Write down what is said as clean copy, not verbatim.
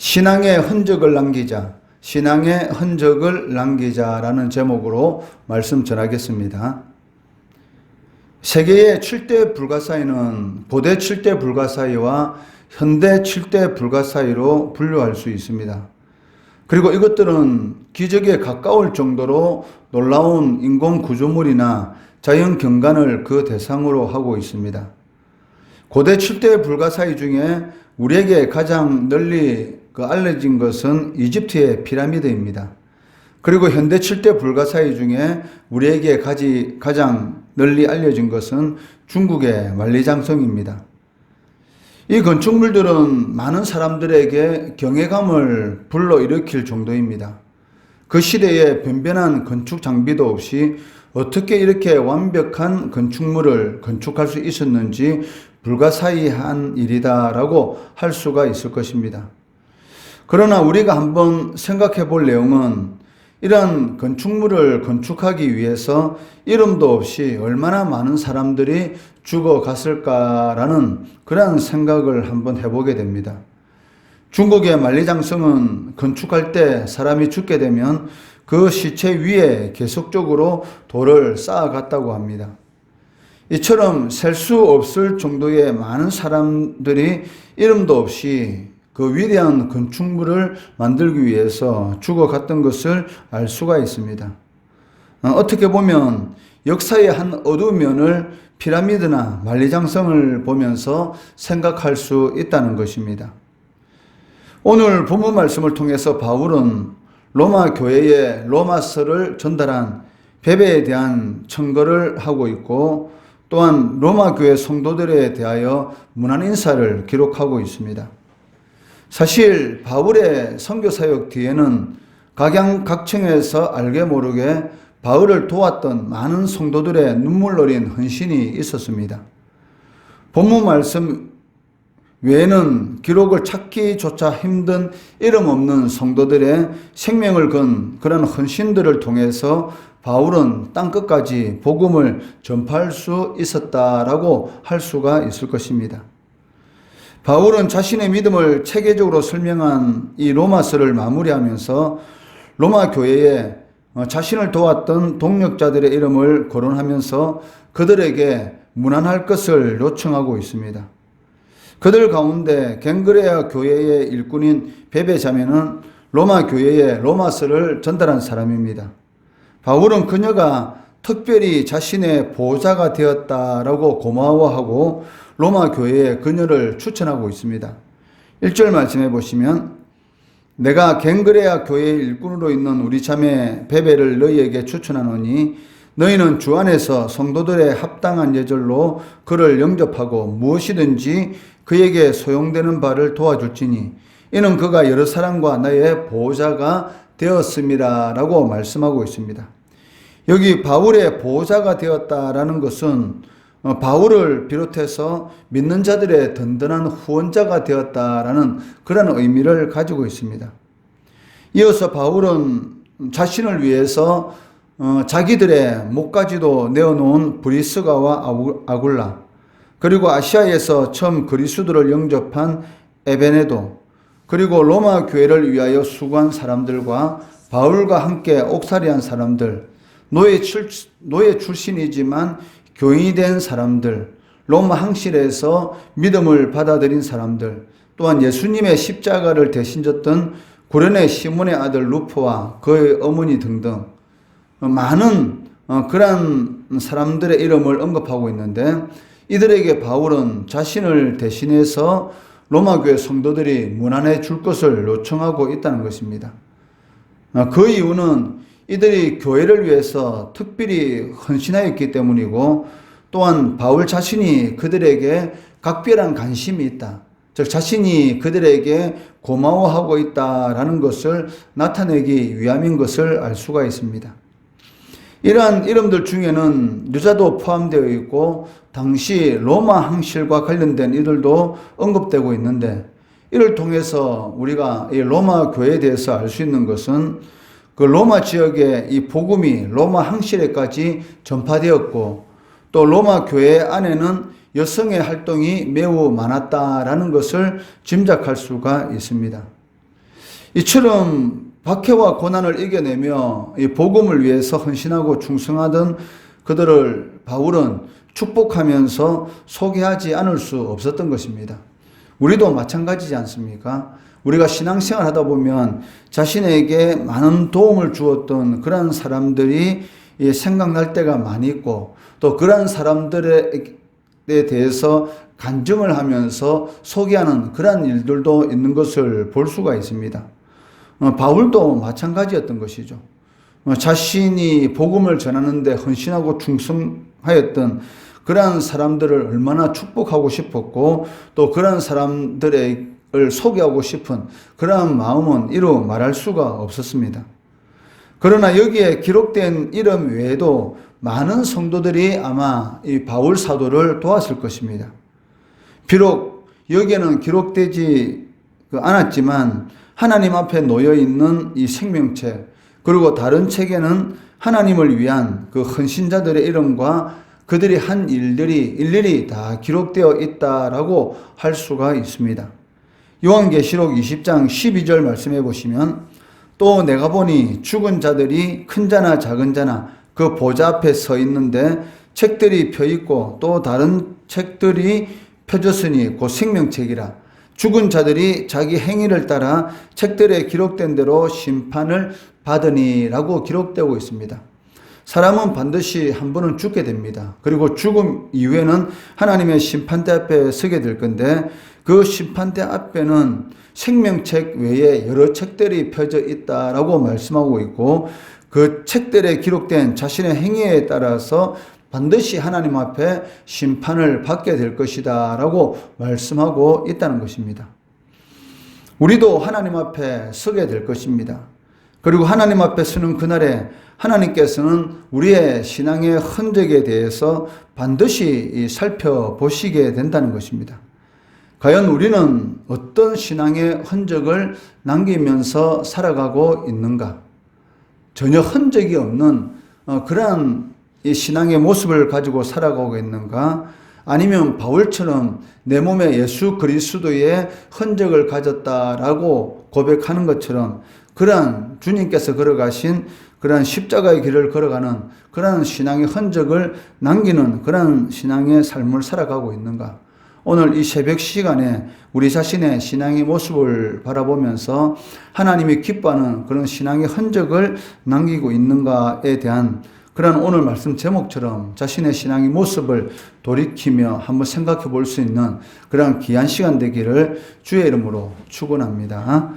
신앙의 흔적을 남기자, 신앙의 흔적을 남기자라는 제목으로 말씀 전하겠습니다. 세계의 7대 불가사의는 고대 7대 불가사의와 현대 7대 불가사의로 분류할 수 있습니다. 그리고 이것들은 기적에 가까울 정도로 놀라운 인공 구조물이나 자연 경관을 그 대상으로 하고 있습니다. 고대 7대 불가사의 중에 우리에게 가장 널리 알려진 것은 이집트의 피라미드입니다. 그리고 현대 7대 불가사의 중에 우리에게 가장 널리 알려진 것은 중국의 만리장성입니다. 이 건축물들은 많은 사람들에게 경외감을 불러일으킬 정도입니다. 그 시대에 변변한 건축 장비도 없이 어떻게 이렇게 완벽한 건축물을 건축할 수 있었는지 불가사의한 일이다라고 할 수가 있을 것입니다. 그러나 우리가 한번 생각해 볼 내용은 이러한 건축물을 건축하기 위해서 이름도 없이 얼마나 많은 사람들이 죽어갔을까라는 그러한 생각을 한번 해보게 됩니다. 중국의 만리장성은 건축할 때 사람이 죽게 되면 그 시체 위에 계속적으로 돌을 쌓아갔다고 합니다. 이처럼 셀 수 없을 정도의 많은 사람들이 이름도 없이 그 위대한 건축물을 만들기 위해서 죽어갔던 것을 알 수가 있습니다. 어떻게 보면 역사의 한 어두운 면을 피라미드나 만리장성을 보면서 생각할 수 있다는 것입니다. 오늘 본문 말씀을 통해서 바울은 로마 교회에 로마서를 전달한 베베에 대한 청거를 하고 있고 또한 로마 교회 성도들에 대하여 문안 인사를 기록하고 있습니다. 사실 바울의 선교 사역 뒤에는 각양각층에서 알게 모르게 바울을 도왔던 많은 성도들의 눈물 어린 헌신이 있었습니다. 본문 말씀 외에는 기록을 찾기조차 힘든 이름 없는 성도들의 생명을 건 그런 헌신들을 통해서 바울은 땅끝까지 복음을 전파할 수 있었다라고 할 수가 있을 것입니다. 바울은 자신의 믿음을 체계적으로 설명한 이 로마서를 마무리하면서 로마 교회에 자신을 도왔던 동력자들의 이름을 거론하면서 그들에게 문안할 것을 요청하고 있습니다. 그들 가운데 갱그레아 교회의 일꾼인 베베 자매는 로마 교회에 로마서를 전달한 사람입니다. 바울은 그녀가 특별히 자신의 보호자가 되었다라고 고마워하고 로마 교회에 그녀를 추천하고 있습니다. 1절 말씀해 보시면 내가 갱그레아 교회의 일꾼으로 있는 우리 자매 베베를 너희에게 추천하노니 너희는 주 안에서 성도들의 합당한 예절로 그를 영접하고 무엇이든지 그에게 소용되는 바를 도와줄지니 이는 그가 여러 사람과 나의 보호자가 되었음이라라고 말씀하고 있습니다. 여기 바울의 보호자가 되었다라는 것은 바울을 비롯해서 믿는 자들의 든든한 후원자가 되었다라는 그런 의미를 가지고 있습니다. 이어서 바울은 자신을 위해서 자기들의 목까지도 내어놓은 브리스가와 아굴라 그리고 아시아에서 처음 그리스도를 영접한 에베네도 그리고 로마 교회를 위하여 수고한 사람들과 바울과 함께 옥살이한 사람들 노예 출신이지만 교인이 된 사람들, 로마 항실에서 믿음을 받아들인 사람들, 또한 예수님의 십자가를 대신 졌던 구레네 시몬의 아들 루포와 그의 어머니 등등 많은 그런 사람들의 이름을 언급하고 있는데 이들에게 바울은 자신을 대신해서 로마교회 성도들이 문안해 줄 것을 요청하고 있다는 것입니다. 그 이유는 이들이 교회를 위해서 특별히 헌신하였기 때문이고 또한 바울 자신이 그들에게 각별한 관심이 있다. 즉 자신이 그들에게 고마워하고 있다라는 것을 나타내기 위함인 것을 알 수가 있습니다. 이러한 이름들 중에는 유자도 포함되어 있고 당시 로마 항실과 관련된 이들도 언급되고 있는데 이를 통해서 우리가 이 로마 교회에 대해서 알 수 있는 것은 그 로마 지역에 이 복음이 로마 항실에까지 전파되었고 또 로마 교회 안에는 여성의 활동이 매우 많았다라는 것을 짐작할 수가 있습니다. 이처럼 박해와 고난을 이겨내며 이 복음을 위해서 헌신하고 충성하던 그들을 바울은 축복하면서 소개하지 않을 수 없었던 것입니다. 우리도 마찬가지지 않습니까? 우리가 신앙생활 하다 보면 자신에게 많은 도움을 주었던 그런 사람들이 생각날 때가 많이 있고, 또 그런 사람들에 대해서 간증을 하면서 소개하는 그런 일들도 있는 것을 볼 수가 있습니다. 바울도 마찬가지였던 것이죠. 자신이 복음을 전하는데 헌신하고 충성하였던 그러한 사람들을 얼마나 축복하고 싶었고, 또 그런 사람들을 소개하고 싶은 그러한 마음은 이루 말할 수가 없었습니다. 그러나 여기에 기록된 이름 외에도 많은 성도들이 아마 이 바울 사도를 도왔을 것입니다. 비록 여기에는 기록되지 않았지만 하나님 앞에 놓여 있는 이 생명책, 그리고 다른 책에는 하나님을 위한 그 헌신자들의 이름과 그들이 한 일들이 일일이 다 기록되어 있다라고 할 수가 있습니다. 요한계시록 20장 12절 말씀해 보시면, 또 내가 보니 죽은 자들이 큰 자나 작은 자나 그 보좌 앞에 서 있는데 책들이 펴 있고 또 다른 책들이 펴졌으니 곧 생명책이라. 죽은 자들이 자기 행위를 따라 책들에 기록된 대로 심판을 받으니라고 기록되고 있습니다. 사람은 반드시 한 번은 죽게 됩니다. 그리고 죽음 이후에는 하나님의 심판대 앞에 서게 될 건데, 그 심판대 앞에는 생명책 외에 여러 책들이 펴져 있다라고 말씀하고 있고, 그 책들에 기록된 자신의 행위에 따라서 반드시 하나님 앞에 심판을 받게 될 것이다 라고 말씀하고 있다는 것입니다. 우리도 하나님 앞에 서게 될 것입니다. 그리고 하나님 앞에 서는 그날에 하나님께서는 우리의 신앙의 흔적에 대해서 반드시 살펴보시게 된다는 것입니다. 과연 우리는 어떤 신앙의 흔적을 남기면서 살아가고 있는가? 전혀 흔적이 없는 그러한 이 신앙의 모습을 가지고 살아가고 있는가? 아니면 바울처럼 내 몸에 예수 그리스도의 흔적을 가졌다라고 고백하는 것처럼 그러한 주님께서 걸어가신 그러한 십자가의 길을 걸어가는 그러한 신앙의 흔적을 남기는 그러한 신앙의 삶을 살아가고 있는가? 오늘 이 새벽 시간에 우리 자신의 신앙의 모습을 바라보면서 하나님이 기뻐하는 그런 신앙의 흔적을 남기고 있는가에 대한 그런 오늘 말씀 제목처럼 자신의 신앙의 모습을 돌이키며 한번 생각해 볼 수 있는 그런 귀한 시간 되기를 주의 이름으로 축원합니다.